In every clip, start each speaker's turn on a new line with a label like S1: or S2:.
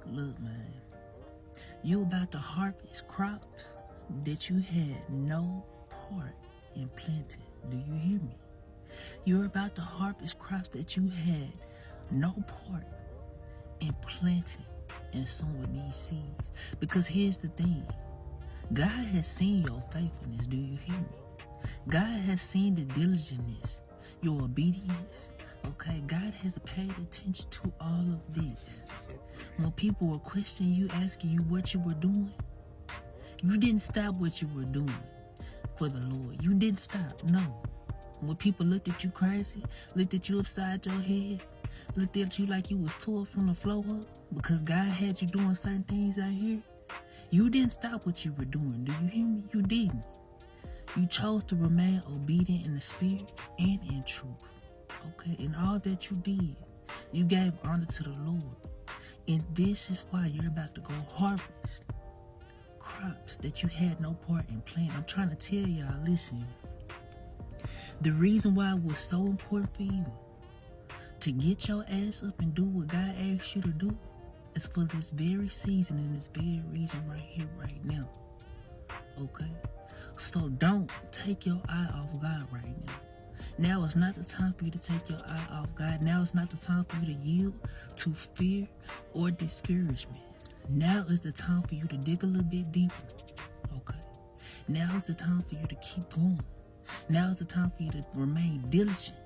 S1: Look, man, you about to harvest crops that you had no part in planting. Do you hear me? You're about to harvest crops that you had no part in planting and sowing these seeds. Because here's the thing. God has seen your faithfulness. Do you hear me? God has seen the diligence, your obedience. Okay, God has paid attention to all of this. When people were questioning you, asking you what you were doing, you didn't stop what you were doing for the Lord. You didn't stop, no. When people looked at you crazy, looked at you upside your head, looked at you like you was tore from the floor up because God had you doing certain things out here, you didn't stop what you were doing. Do you hear me? You didn't. You chose to remain obedient in the spirit and in truth. Okay, in all that you did, you gave honor to the Lord. And this is why you're about to go harvest crops that you had no part in planting. I'm trying to tell y'all, listen, the reason why it was so important for you to get your ass up and do what God asked you to do is for this very season and this very reason right here, right now. Okay? So don't take your eye off God right now. Now is not the time for you to take your eye off God. Now is not the time for you to yield to fear or discouragement. Now is the time for you to dig a little bit deeper. Okay? Now is the time for you to keep going. Now is the time for you to remain diligent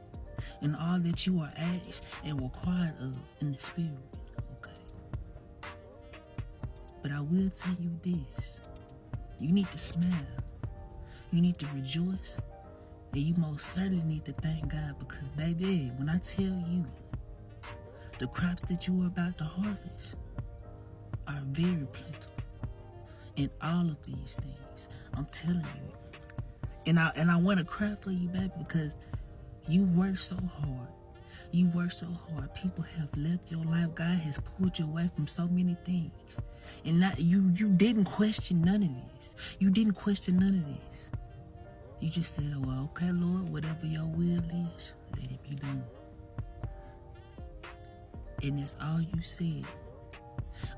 S1: in all that you are asked and required of in the spirit. Okay? But I will tell you this. You need to smile. You need to rejoice. And you most certainly need to thank God because, baby, when I tell you the crops that you are about to harvest are very plentiful in all of these things, I'm telling you. And I want to cry for you, baby, because you work so hard. You work so hard. People have left your life. God has pulled you away from so many things. And not you didn't question none of this. You didn't question none of this. You just said, oh, well, okay, Lord, whatever your will is, let it be done. And that's all you said.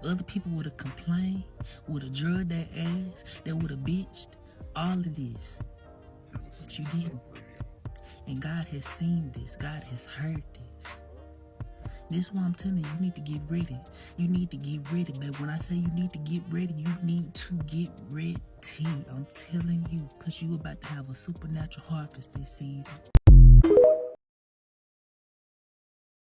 S1: Other people would have complained, would have drugged their ass, they would have bitched, all of this. But you didn't. And God has seen this. God has heard this. This is why I'm telling you, you need to get ready. You need to get ready, babe. When I say you need to get ready, you need to get ready. I'm telling you, because you're about to have a supernatural harvest this season.